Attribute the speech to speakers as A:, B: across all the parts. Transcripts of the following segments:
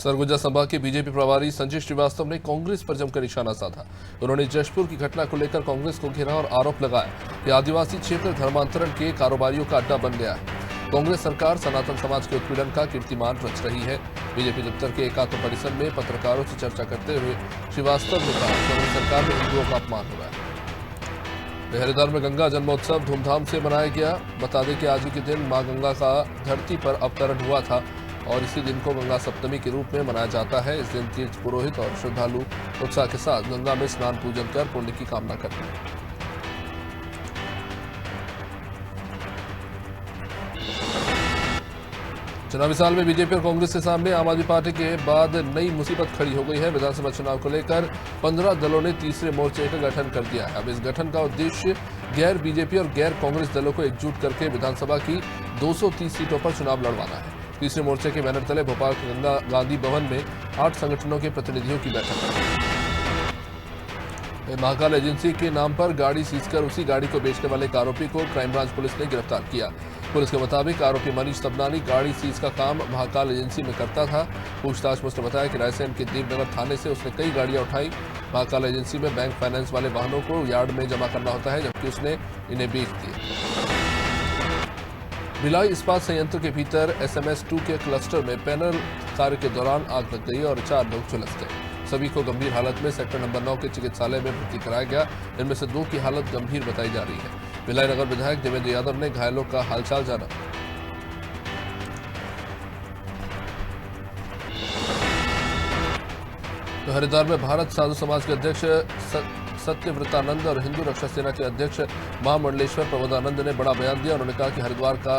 A: सरगुजा संभाग के बीजेपी प्रभारी संजय श्रीवास्तव ने कांग्रेस पर जमकर निशाना साधा। उन्होंने जशपुर की घटना को लेकर कांग्रेस को घेरा और आरोप लगाया कि आदिवासी क्षेत्र धर्मांतरण के कारोबारियों का अड्डा बन गया है। कांग्रेस सरकार सनातन समाज के उत्पीड़न का कीर्तिमान रच रही है। बीजेपी दफ्तर के एकात्म परिसर में पत्रकारों से चर्चा करते हुए श्रीवास्तव ने कहा कि कांग्रेस सरकार में हिंदुओं का अपमान हो रहा है। हरिद्वार में गंगा जन्मोत्सव धूमधाम से मनाया गया। बता दें कि आज ही के दिन मां गंगा का धरती पर अवतरण हुआ था और इसी दिन को गंगा सप्तमी के रूप में मनाया जाता है। इस दिन तीर्थ पुरोहित और श्रद्धालु उत्साह के साथ गंगा में स्नान पूजन कर पुण्य की कामना करते हैं। चुनावी साल में बीजेपी और कांग्रेस के सामने आम आदमी पार्टी के बाद नई मुसीबत खड़ी हो गई है। विधानसभा चुनाव को लेकर 15 दलों ने तीसरे मोर्चे का गठन कर दिया है। अब इस गठन का उद्देश्य गैर बीजेपी और गैर कांग्रेस दलों को एकजुट करके विधानसभा की 230 सीटों पर चुनाव लड़वाना है। तीसरे मोर्चे के बैनर तले भोपाल के गंगा गांधी भवन में 8 संगठनों के प्रतिनिधियों की बैठक है। महाकाल एजेंसी के नाम पर गाड़ी सीज कर उसी गाड़ी को बेचने वाले एक आरोपी को क्राइम ब्रांच पुलिस ने गिरफ्तार किया। पुलिस के मुताबिक आरोपी मनीष तबनानी गाड़ी सीज का काम महाकाल एजेंसी में करता था। पूछताछ में उसने बताया कि रायसेन के देवनगर थाने से उसने कई गाड़ियां उठाई। महाकाल एजेंसी में बैंक फाइनेंस वाले वाहनों को यार्ड में जमा करना होता है, जबकि उसने इन्हें बेच दिए। भिलाई इस्पात संयंत्र के भीतर SMS-2 के क्लस्टर में पैनल कार्य के दौरान आग लग गई और 4 लोग झुलस गए। सभी को गंभीर हालत में सेक्टर नंबर 9 के चिकित्सालय में भर्ती कराया गया। इनमें से 2 की हालत गंभीर बताई जा रही है। भिलाई नगर विधायक देवेंद्र यादव ने घायलों का हालचाल जाना। तो हरिद्वार में भारत साधु समाज के अध्यक्ष सत्यव्रतानंद और हिंदू रक्षा सेना के अध्यक्ष महामंडलेश्वर प्रबोधानंद ने बड़ा बयान दिया। उन्होंने कहा कि हरिद्वार का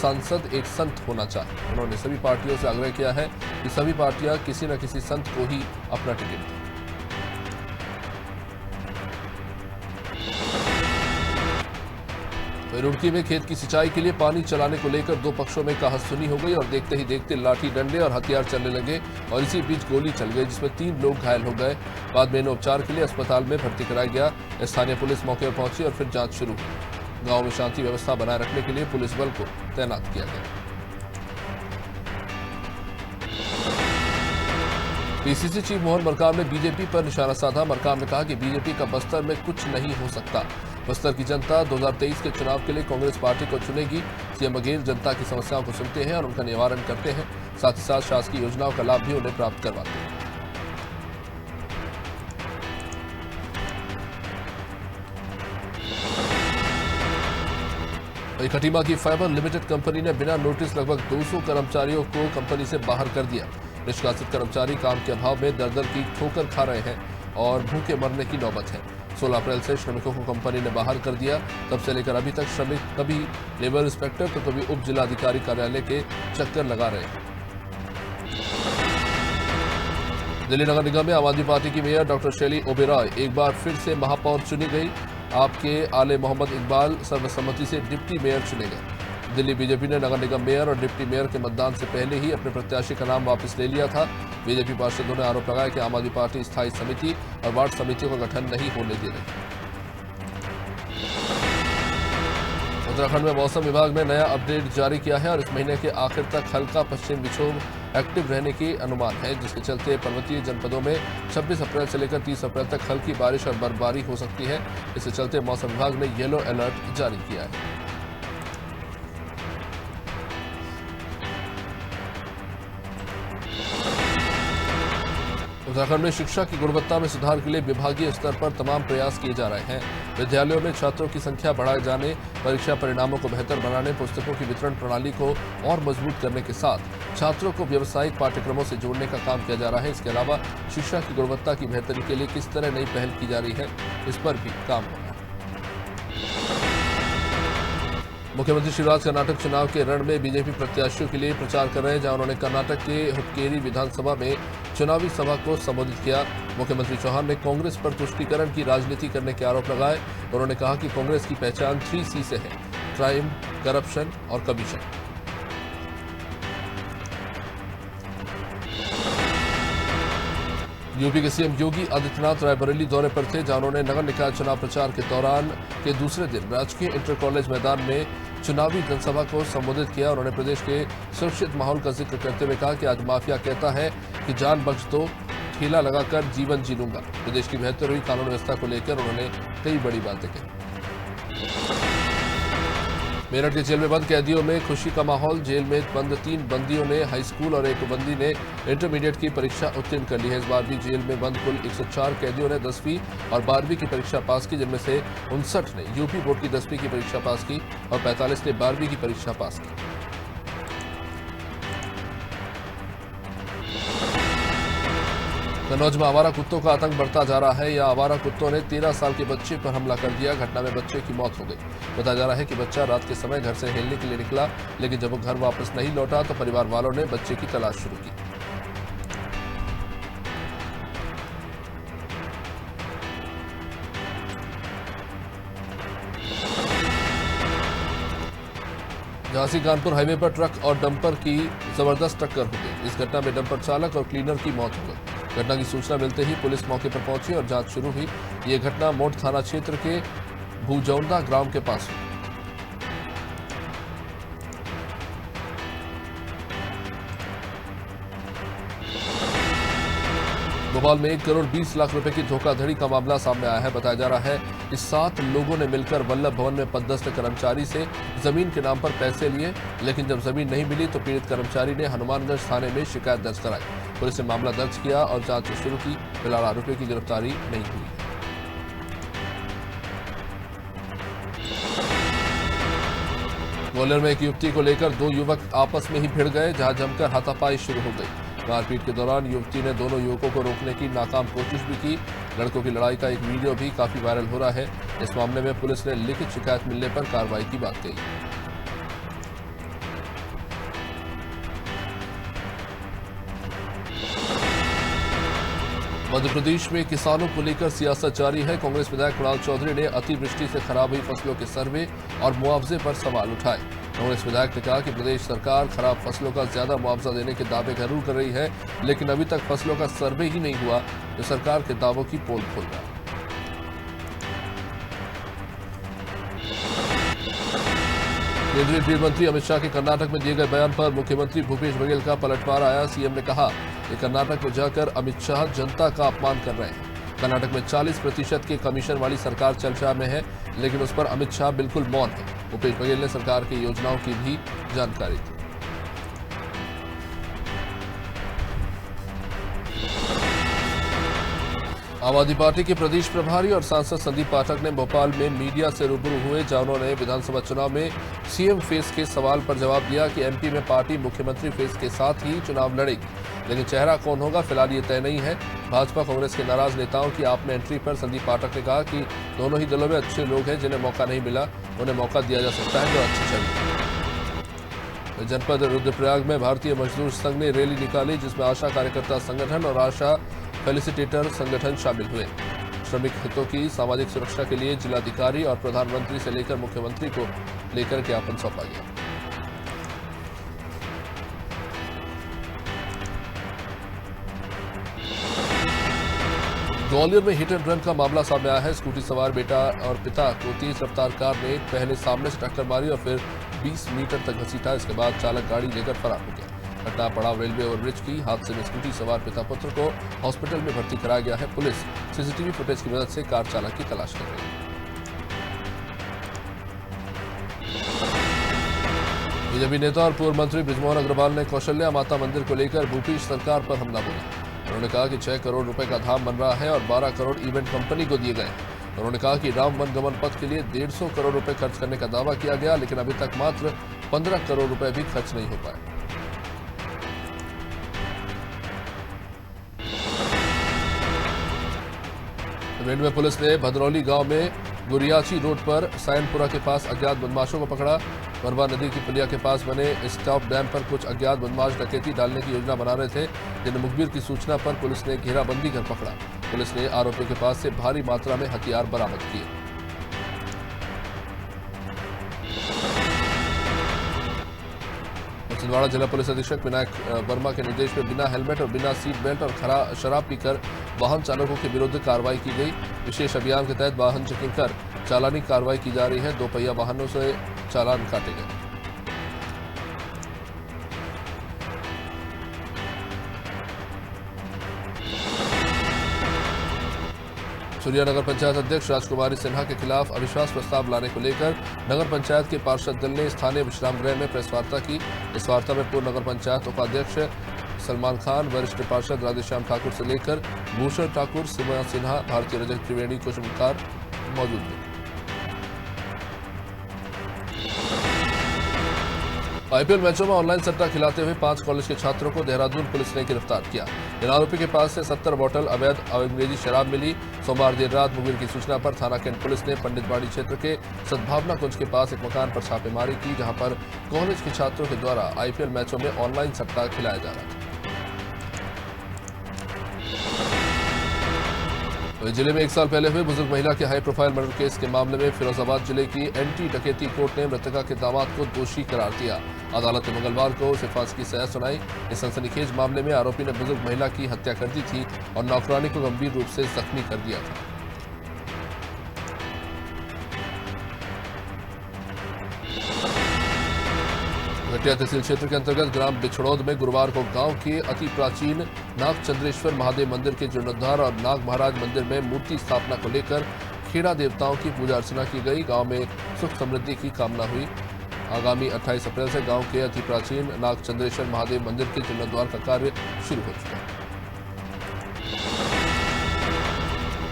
A: सांसद एक संत होना चाहिए। उन्होंने सभी पार्टियों से आग्रह किया है कि सभी पार्टियां किसी न किसी संत को ही अपना टिकट दें। रुड़की में खेत की सिंचाई के लिए पानी चलाने को लेकर 2 पक्षों में कहासुनी हो गई और देखते ही देखते लाठी डंडे और हथियार चलने लगे और इसी बीच गोली चल गई, जिसमें 3 लोग घायल हो गए। बाद में इन्हें उपचार के लिए अस्पताल में भर्ती कराया गया। स्थानीय पुलिस मौके पर पहुंची और फिर जांच शुरू हुई। गांव में शांति व्यवस्था बनाए रखने के लिए पुलिस बल को तैनात किया गया। पीसीसी चीफ मोहन मरकाम ने बीजेपी पर निशाना साधा। मरकाम ने कहा कि बीजेपी का बस्तर में कुछ नहीं हो सकता। बस्तर की जनता 2023 के चुनाव के लिए कांग्रेस पार्टी को चुनेगी। सीएम बघेल जनता की समस्याओं को सुनते हैं और उनका निवारण करते हैं, साथ ही साथ शासकीय योजनाओं का लाभ भी उन्हें प्राप्त करवाते हैं। खटीमा की फाइबर लिमिटेड कंपनी ने बिना नोटिस लगभग 200 कर्मचारियों को कंपनी से बाहर कर दिया। निष्कासित कर्मचारी काम के अभाव में दर-दर की ठोकर खा रहे हैं और भूखे मरने की नौबत है। 16 अप्रैल से श्रमिकों को कंपनी ने बाहर कर दिया। तब से लेकर अभी तक श्रमिक कभी लेबर इंस्पेक्टर तो कभी उप जिलाधिकारी कार्यालय के चक्कर लगा रहे हैं। दिल्ली नगर निगम में आम आदमी पार्टी की मेयर डॉक्टर शैली ओबेरॉय एक बार फिर से महापौर चुनी गई। आपके आले मोहम्मद इकबाल सर्वसम्मति से डिप्टी मेयर चुने गए। दिल्ली बीजेपी ने नगर निगम मेयर और डिप्टी मेयर के मतदान से पहले ही अपने प्रत्याशी का नाम वापस ले लिया था। बीजेपी पार्षदों ने आरोप लगाया कि आम आदमी पार्टी स्थायी समिति और वार्ड समितियों का गठन नहीं होने दे रही। उत्तराखंड में मौसम विभाग ने नया अपडेट जारी किया है और इस महीने के आखिर तक हल्का पश्चिम विक्षोभ एक्टिव रहने की अनुमान है, जिसके चलते पर्वतीय जनपदों में 26 अप्रैल से लेकर 30 अप्रैल तक हल्की बारिश और बर्फबारी हो सकती है। इसके चलते मौसम विभाग ने येलो अलर्ट जारी किया है। उत्तराखंड में शिक्षा की गुणवत्ता में सुधार के लिए विभागीय स्तर पर तमाम प्रयास किए जा रहे हैं। विद्यालयों में छात्रों की संख्या बढ़ाए जाने, परीक्षा परिणामों को बेहतर बनाने, पुस्तकों की वितरण प्रणाली को और मजबूत करने के साथ छात्रों को व्यावसायिक पाठ्यक्रमों से जोड़ने का काम किया जा रहा है। इसके अलावा शिक्षा की गुणवत्ता की बेहतरी के लिए किस तरह नई पहल की जा रही है, इस पर भी काम हो रहा है। मुख्यमंत्री शिवराज कर्नाटक चुनाव के रण में बीजेपी प्रत्याशियों के लिए प्रचार कर रहे हैं, जहां उन्होंने कर्नाटक के हुक्केरी विधानसभा में चुनावी सभा को संबोधित किया। मुख्यमंत्री चौहान ने कांग्रेस पर तुष्टीकरण की राजनीति करने के आरोप लगाए। उन्होंने कहा कि कांग्रेस की पहचान 3C से है: क्राइम, करप्शन और कमीशन। यूपी के सीएम योगी आदित्यनाथ रायबरेली दौरे पर थे, जहां उन्होंने नगर निकाय चुनाव प्रचार के दौरान के दूसरे दिन राजकीय इंटर कॉलेज मैदान में चुनावी जनसभा को संबोधित किया। उन्होंने प्रदेश के सुरक्षित माहौल का जिक्र करते हुए कहा कि आज माफिया कहता है कि जान बख्श दो, ठेला लगाकर जीवन जी लूंगा। प्रदेश की बेहतर हुई कानून व्यवस्था को लेकर उन्होंने कई बड़ी बातें कही। मेरठ के जेल में बंद कैदियों में खुशी का माहौल। जेल में बंद 3 बंदियों ने हाई स्कूल और एक बंदी ने इंटरमीडिएट की परीक्षा उत्तीर्ण कर ली है। इस बार भी जेल में बंद कुल 104 कैदियों ने 10वीं और 12वीं की परीक्षा पास की, जिनमें से 59 ने यूपी बोर्ड की 10वीं की परीक्षा पास की और 45 ने 12वीं की परीक्षा पास की। कन्नौज में आवारा कुत्तों का आतंक बढ़ता जा रहा है। या आवारा कुत्तों ने 13 साल के बच्चे पर हमला कर दिया। घटना में बच्चे की मौत हो गई। बताया जा रहा है कि बच्चा रात के समय घर से खेलने के लिए निकला, लेकिन जब वो घर वापस नहीं लौटा तो परिवार वालों ने बच्चे की तलाश शुरू की। झांसी कानपुर हाईवे पर ट्रक और डंपर की जबरदस्त टक्कर हो गई। इस घटना में डंपर चालक और क्लीनर की मौत हो गई। घटना की सूचना मिलते ही पुलिस मौके पर पहुंची और जांच शुरू हुई। ये घटना मोट थाना क्षेत्र के भूजौंदा ग्राम के पास हुई। भोपाल में 1 करोड़ 20 लाख रुपए की धोखाधड़ी का मामला सामने आया है। बताया जा रहा है कि 7 लोगों ने मिलकर वल्लभ भवन में पदस्थ कर्मचारी से जमीन के नाम पर पैसे लिए, लेकिन जब जमीन नहीं मिली तो पीड़ित कर्मचारी ने हनुमानगंज थाने में शिकायत दर्ज कराई। पुलिस ने मामला दर्ज किया और जांच शुरू की। फिलहाल आरोपियों की गिरफ्तारी नहीं हुई। ग्वालियर में एक युवती को लेकर 2 युवक आपस में ही भिड़ गए, जहां जमकर हाथापाई शुरू हो गई। मारपीट के दौरान युवती ने दोनों युवकों को रोकने की नाकाम कोशिश भी की। लड़कों की लड़ाई का एक वीडियो भी काफी वायरल हो रहा है। इस मामले में पुलिस ने लिखित शिकायत मिलने पर कार्रवाई की बात कही। मध्य प्रदेश में किसानों को लेकर सियासत जारी है। कांग्रेस विधायक कुणाल चौधरी ने अतिवृष्टि से खराब हुई फसलों के सर्वे और मुआवजे पर सवाल उठाए। कांग्रेस विधायक ने कहा कि प्रदेश सरकार खराब फसलों का ज्यादा मुआवजा देने के दावे जरूर कर रही है, लेकिन अभी तक फसलों का सर्वे ही नहीं हुआ, जो सरकार के दावों की पोल खोल रहा है। केंद्रीय गृह मंत्री अमित शाह के कर्नाटक में दिए गए बयान पर मुख्यमंत्री भूपेश बघेल का पलटवार आया। सीएम ने कहा कि कर्नाटक में जाकर अमित शाह जनता का अपमान कर रहे हैं। कर्नाटक में 40% के कमीशन वाली सरकार चर्चा में है, लेकिन उस पर अमित शाह बिल्कुल मौन है। भूपेश बघेल ने सरकार की योजनाओं की भी जानकारी दी। आम आदमी पार्टी के प्रदेश प्रभारी और सांसद संदीप पाठक ने भोपाल में मीडिया से रूबरू हुए, जहां उन्होंने विधानसभा चुनाव में सीएम फेस के सवाल पर जवाब दिया कि एमपी में पार्टी मुख्यमंत्री फेस के साथ ही चुनाव लड़ेगी, लेकिन चेहरा कौन होगा फिलहाल ये तय नहीं है। भाजपा कांग्रेस के नाराज नेताओं की आप में एंट्री पर संदीप पाठक ने कहा कि दोनों ही दलों में अच्छे लोग हैं, जिन्हें मौका नहीं मिला उन्हें मौका दिया जा सकता है जो अच्छी चली। जनपद रुद्रप्रयाग में भारतीय मजदूर संघ ने रैली निकाली, जिसमें आशा कार्यकर्ता संगठन और आशा फेलिसिटेटर संगठन शामिल हुए। श्रमिक हितों की सामाजिक सुरक्षा के लिए जिलाधिकारी और प्रधानमंत्री से लेकर मुख्यमंत्री को लेकर ज्ञापन सौंपा गया। ग्वालियर में हिट एंड रन का मामला सामने आया है। स्कूटी सवार बेटा और पिता को तेज रफ्तार कार ने पहले सामने से टक्कर मारी और फिर 20 मीटर तक घसीटा। इसके बाद चालक गाड़ी लेकर फरार हो गया। घटना पड़ाव रेलवे ओवरब्रिज की। हादसे में स्कूटी सवार पिता पुत्र को हॉस्पिटल में भर्ती कराया गया है। पुलिस सीसीटीवी फुटेज की मदद से कार चालक की तलाश कर रही है। बीजेपी नेता और पूर्व मंत्री बृजमोहन अग्रवाल ने कौशल्या माता मंदिर को लेकर भूपेश सरकार पर हमला बोला। उन्होंने कहा कि 6 करोड़ रुपए का धाम बन रहा है और 12 करोड़ इवेंट कंपनी को दिए गए। उन्होंने कहा कि राम वनगमन पथ के लिए 150 करोड़ रुपए खर्च करने का दावा किया गया, लेकिन अभी तक मात्र 15 करोड़ रुपए भी खर्च नहीं हो पाए। भिंड में पुलिस ने भदरौली गांव में गुरियाची रोड पर सैनपुरा के पास अज्ञात बदमाशों को पकड़ा। मरवा नदी की पुलिया के पास बने स्टॉप डैम पर कुछ अज्ञात बदमाश डकैती डालने की योजना बना रहे थे, जिन्हें मुखबिर की सूचना पर पुलिस ने घेराबंदी कर पकड़ा। पुलिस ने आरोपियों के पास से भारी मात्रा में हथियार बरामद किए। छिंदवाड़ा जिला पुलिस अधीक्षक विनायक वर्मा के निर्देश में बिना हेलमेट और बिना सीट बेल्ट और शराब पीकर वाहन चालकों के विरुद्ध कार्रवाई की गई। विशेष अभियान के तहत वाहन चेकिंग कर चालानी कार्रवाई की जा रही है। 2 पहिया वाहनों से चालान काटे गए। चुरिया नगर पंचायत अध्यक्ष राजकुमारी सिन्हा के खिलाफ अविश्वास प्रस्ताव लाने को लेकर नगर पंचायत के पार्षद दल ने स्थानीय विश्राम गृह में प्रेस वार्ता की। इस वार्ता में पूर्व नगर पंचायत उपाध्यक्ष सलमान खान, वरिष्ठ पार्षद राधेश्याम ठाकुर से लेकर भूषण ठाकुर, सीमा सिन्हा, भारतीय रजक त्रिवेणी कुशमुखकार मौजूद थे। आईपीएल मैचों में ऑनलाइन सट्टा खिलाते हुए 5 कॉलेज के छात्रों को देहरादून पुलिस ने गिरफ्तार किया। इन आरोपी के पास से 70 बोतल अवैध अंग्रेजी शराब मिली। सोमवार देर रात मुखबिर की सूचना पर थाना कैंट पुलिस ने पंडितवाड़ी क्षेत्र के सद्भावना कुंज के पास एक मकान पर छापेमारी की, जहां पर कॉलेज के छात्रों के द्वारा आईपीएल मैचों में ऑनलाइन सट्टा खिलाया जा रहा था। जिले में 1 साल पहले हुए बुजुर्ग महिला के हाई प्रोफाइल मर्डर केस के मामले में फिरोजाबाद जिले की एंटी डकैती कोर्ट ने मृतका के दामाद को दोषी करार दिया। अदालत ने मंगलवार को उसे फांसी की सजा सुनाई। इस सनसनीखेज मामले में आरोपी ने बुजुर्ग महिला की हत्या कर दी थी और नौकरानी को गंभीर रूप से जख्मी कर दिया था। घटिया तहसील क्षेत्र के अंतर्गत ग्राम बिछड़ौद में गुरुवार को गांव के अति प्राचीन नागचंद्रेश्वर महादेव मंदिर के जीर्णोद्धार और नाग महाराज मंदिर में मूर्ति स्थापना को लेकर खेड़ा देवताओं की पूजा अर्चना की गई। गांव में सुख समृद्धि की कामना हुई। आगामी 28 अप्रैल से गांव के अति प्राचीन नागचंद्रेश्वर महादेव मंदिर के जीर्णोद्धार का कार्य शुरू हो चुका है।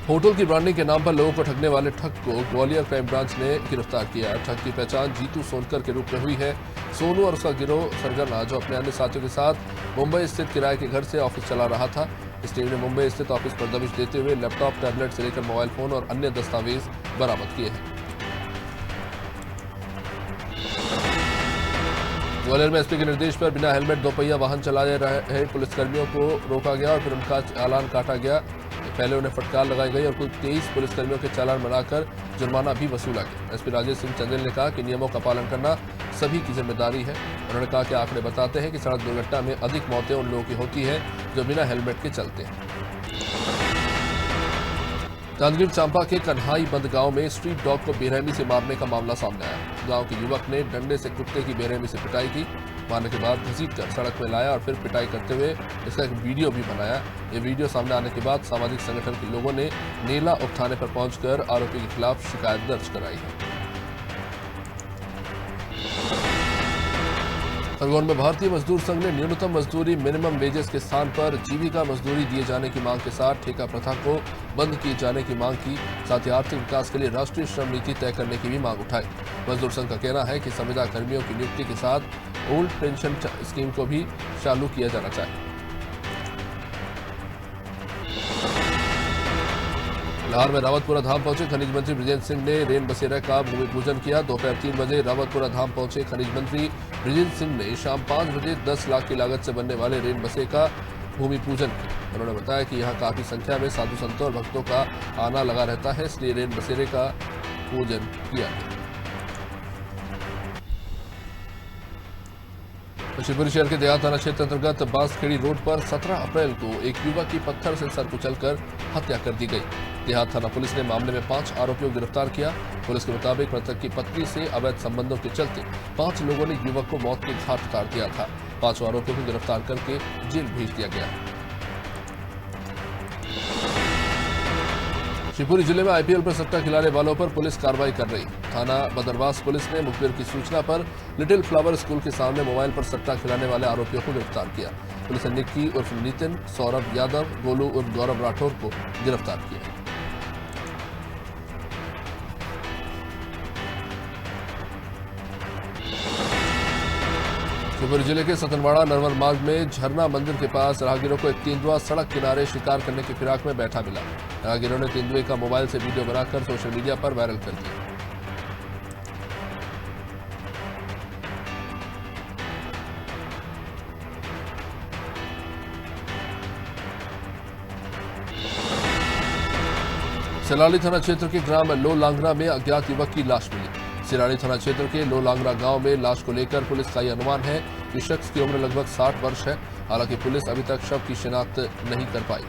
A: होटल की ब्रांडिंग के नाम पर लोगों को ठगने वाले ठग को ग्वालियर क्राइम ब्रांच ने गिरफ्तार किया। ठग की पहचान जीतू सोनकर के रूप में हुई है। सोनू और उसका गिरोह सरगना, जो अपने अन्य साथियों के साथ मुंबई स्थित किराए के घर से ऑफिस चला रहा था। इस टीम ने मुंबई स्थित ऑफिस पर दबिश देते हुए लैपटॉप, टैबलेट से लेकर मोबाइल फोन और अन्य दस्तावेज बरामद किए हैं। ग्वालियर में एसपी के निर्देश पर बिना हेलमेट दोपहिया वाहन चला रहे पुलिसकर्मियों को रोका गया और फिर उनका चालान काटा गया। पहले उन्हें फटकार लगाई गई और कुल 23 पुलिसकर्मियों के चालान बनाकर जुर्माना भी वसूला गया। एसपी राजेश सिंह चंदेल ने कहा कि नियमों का पालन करना सभी की जिम्मेदारी है। उन्होंने कहा कि आंकड़े बताते हैं कि सड़क दुर्घटना में अधिक मौतें उन लोगों की होती है जो बिना हेलमेट के चलते हैं। जांजगीर चांपा के कन्हाई बंद गांव में स्ट्रीट डॉग को बेरहमी से मारने का मामला सामने आया। गांव के युवक ने डंडे से कुत्ते की बेरहमी से पिटाई की। मारने के बाद घसीटकर सड़क में लाया और फिर पिटाई करते हुए इसका एक वीडियो भी बनाया। ये वीडियो सामने आने के बाद सामाजिक संगठन के लोगों ने नेला उप थाने पर पहुंचकर आरोपी के खिलाफ शिकायत दर्ज कराई है। खरगोन में भारतीय मजदूर संघ ने न्यूनतम मजदूरी मिनिमम वेजेस के स्थान पर जीविका मजदूरी दिए जाने की मांग के साथ ठेका प्रथा को बंद किए जाने की मांग की। साथ ही आर्थिक विकास के लिए राष्ट्रीय श्रम नीति तय करने की भी मांग उठाई। मजदूर संघ का कहना है कि संविदा कर्मियों की नियुक्ति के साथ ओल्ड पेंशन स्कीम को भी चालू किया जाना चाहिए। लाहौर में रावतपुरा धाम पहुंचे खनिज मंत्री बृजेंद्र सिंह ने रेन बसेरा का भूमि पूजन किया। दोपहर 3 बजे रावतपुरा धाम पहुंचे खनिज मंत्री बृजेंद्र सिंह ने शाम 5 बजे 10 लाख की लागत से बनने वाले रेन बसेरे का भूमि पूजन किया। उन्होंने बताया कि यहां काफी संख्या में साधु संतों और भक्तों का आना लगा रहता है, इसलिए रेन बसेरे का पूजन किया गया। शिवपुरी शहर के देहात थाना क्षेत्र अंतर्गत बांसखेड़ी रोड पर 17 अप्रैल को एक युवक की पत्थर से सर कुचलकर हत्या कर दी गई। देहात थाना पुलिस ने मामले में 5 आरोपियों को गिरफ्तार किया। पुलिस के मुताबिक मृतक की पत्नी से अवैध संबंधों के चलते 5 लोगों ने युवक को मौत के घाट उतार दिया था। 5 आरोपियों को गिरफ्तार करके जेल भेज दिया गया है। शिवपुरी जिले में आईपीएल पर सट्टा खिलाने वालों पर पुलिस कार्रवाई कर रही। थाना बदरवास पुलिस ने मुखबिर की सूचना पर लिटिल फ्लावर स्कूल के सामने मोबाइल पर सट्टा खिलाने वाले आरोपियों को गिरफ्तार किया। पुलिस ने निक्की उर्फ नितिन, सौरभ यादव, गोलू उर्फ गौरव राठौर को गिरफ्तार किया। शिवपुरी जिले के सतनवाड़ा नरवर मार्ग में झरना मंदिर के पास राहगीरों को एक तेंदुआ सड़क किनारे शिकार करने की फिराक में बैठा मिला। राहगीरों ने तेंदुए का मोबाइल से वीडियो बनाकर सोशल मीडिया पर वायरल कर दिया। सिलाली थाना क्षेत्र के ग्राम लो लांगरा में अज्ञात युवक की लाश मिली। सिराड़ी थाना क्षेत्र के लो लांगरा गांव में लाश को लेकर पुलिस का यह अनुमान है कि शख्स की उम्र लगभग 60 वर्ष है। हालांकि पुलिस अभी तक शव की शिनाख्त नहीं कर पाई।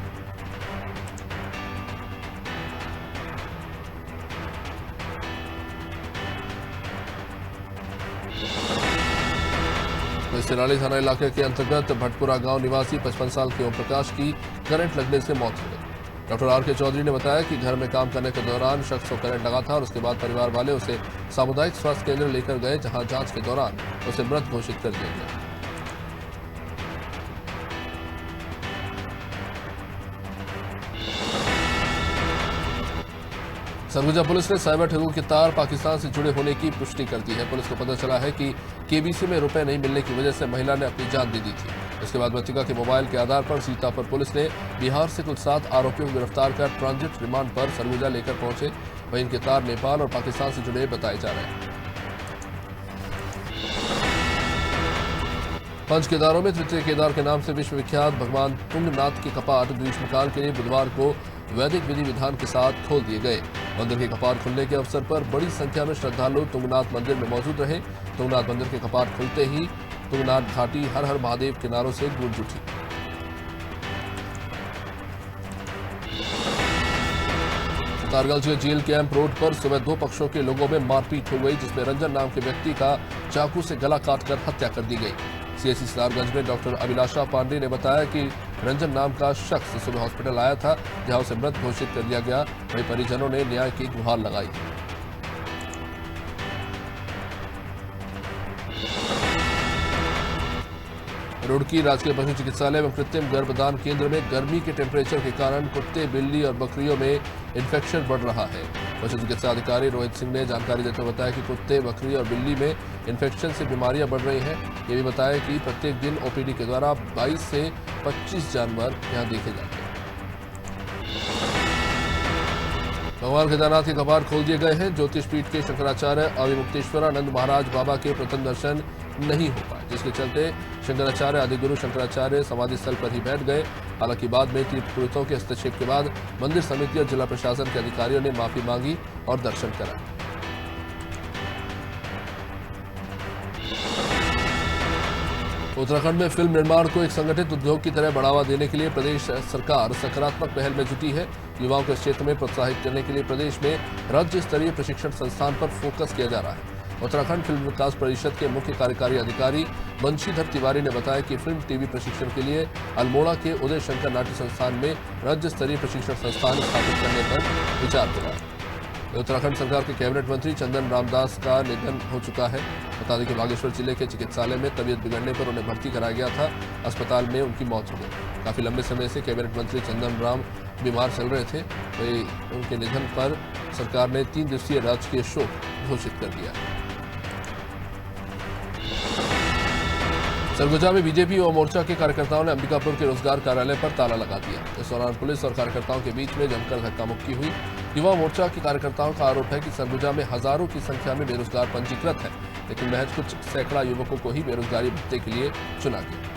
A: सिराड़ी थाना इलाके के अंतर्गत भटपुरा गांव निवासी 55 साल के ओम प्रकाश की करंट लगने से मौत हो गई। डॉक्टर आर के चौधरी ने बताया कि घर में काम करने के दौरान शख्स को करंट लगा था और उसके बाद परिवार वाले उसे सामुदायिक स्वास्थ्य केंद्र लेकर गए, जहां जांच के दौरान उसे मृत घोषित कर दिया गया। सरगुजा पुलिस ने साइबर ठगों के तार पाकिस्तान से जुड़े होने की पुष्टि कर दी है। पुलिस को पता चला है कि केबीसी में रुपए नहीं मिलने की वजह से महिला ने अपनी जान दे दी थी। इसके बाद मृतका के मोबाइल के आधार पर सीतापुर पुलिस ने बिहार से कुल 7 आरोपियों को गिरफ्तार कर ट्रांजिट रिमांड पर सरगुजा लेकर पहुंचे। वहीं इनके तार नेपाल और पाकिस्तान से जुड़े बताए जा रहे हैं। पंच केदारों में तृतीय केदार के नाम से विश्वविख्यात भगवान तुंगनाथ के कपाट ग्रीष्मकाल के लिए बुधवार को वैदिक विधि विधान के साथ खोल दिए गए। मंदिर के कपाट खुलने के अवसर पर बड़ी संख्या में श्रद्धालु तुंगनाथ मंदिर में मौजूद रहे। तुंगनाथ मंदिर के कपाट खुलते ही तुंगनाथ घाटी हर हर महादेव के नारों से गूंज उठी। तारगंज के जेल कैंप रोड पर सुबह 2 पक्षों के लोगों में मारपीट हो गई, जिसमें रंजन नाम के व्यक्ति का चाकू से गला काटकर हत्या कर दी गई। सीएससी तारगंज में डॉक्टर अभिलाषा पांडे ने बताया कि रंजन नाम का शख्स सुबह हॉस्पिटल आया था, जहां उसे मृत घोषित कर दिया गया। वहीं परिजनों ने न्याय की गुहार लगाई। रुड़की राजकीय पशु चिकित्सालय में कृत्रिम गर्भदान केंद्र में गर्मी के टेम्परेचर के कारण कुत्ते, बिल्ली और बकरियों में इन्फेक्शन बढ़ रहा है। पशु चिकित्सा अधिकारी रोहित सिंह ने जानकारी देते हुए बताया कि कुत्ते, बकरी और बिल्ली में इन्फेक्शन से बीमारियां बढ़ रही हैं। ये भी बताया कि प्रत्येक दिन ओपीडी के द्वारा 22 से 25 जानवर यहां देखे जाते हैं। भगवान केदारनाथ के कपाट खोल दिए गए हैं। ज्योतिष पीठ के शंकराचार्य अविमुक्तेश्वरानंद महाराज बाबा के प्रथम दर्शन नहीं हो पाए, जिसके चलते शंकराचार्य आदिगुरु शंकराचार्य समाधि स्थल पर ही बैठ गए। हालांकि बाद में तीर्थपुरोहितों के हस्तक्षेप के बाद मंदिर समिति और जिला प्रशासन के अधिकारियों ने माफी मांगी और दर्शन कराए। उत्तराखंड में फिल्म निर्माण को एक संगठित उद्योग की तरह बढ़ावा देने के लिए प्रदेश सरकार सकारात्मक पहल में जुटी है। युवाओं को इस क्षेत्र में प्रोत्साहित करने के लिए प्रदेश में राज्य स्तरीय प्रशिक्षण संस्थान पर फोकस किया जा रहा है। उत्तराखंड फिल्म विकास परिषद के मुख्य कार्यकारी अधिकारी बंशीधर तिवारी ने बताया कि फिल्म टीवी प्रशिक्षण के लिए अल्मोड़ा के उदय शंकर नाट्य संस्थान में राज्य स्तरीय प्रशिक्षण संस्थान स्थापित करने पर विचार हो रहा है। उत्तराखंड सरकार के कैबिनेट मंत्री चंदन रामदास का निधन हो चुका है। बता दें कि बागेश्वर जिले के चिकित्सालय में तबीयत बिगड़ने पर उन्हें भर्ती कराया गया था। अस्पताल में उनकी मौत हो गई। काफी लंबे समय से कैबिनेट मंत्री चंदन राम बीमार चल रहे थे। वही उनके निधन पर सरकार ने 3 दिवसीय राजकीय शोक घोषित कर दिया। सरगुजा में बीजेपी युवा मोर्चा के कार्यकर्ताओं ने अंबिकापुर के रोजगार कार्यालय पर ताला लगा दिया। इस दौरान पुलिस और कार्यकर्ताओं के बीच में जमकर धक्का मुक्की हुई। युवा मोर्चा के कार्यकर्ताओं का आरोप है कि सरगुजा में हजारों की संख्या में बेरोजगार पंजीकृत है, लेकिन महज कुछ सैकड़ा युवकों को ही बेरोजगारी भत्ते के लिए चुना गया।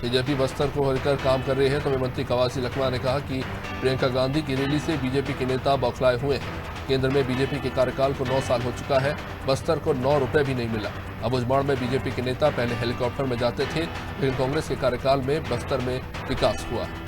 A: बीजेपी बस्तर को लेकर काम कर रही है, तो मंत्री कवासी लखमा ने कहा कि प्रियंका गांधी की रैली से बीजेपी के नेता बौखलाए हुए हैं। केंद्र में बीजेपी के कार्यकाल को 9 साल हो चुका है, बस्तर को 9 रुपए भी नहीं मिला। अब उजमाड़ में बीजेपी के नेता पहले हेलीकॉप्टर में जाते थे, लेकिन कांग्रेस के कार्यकाल में बस्तर में विकास हुआ है।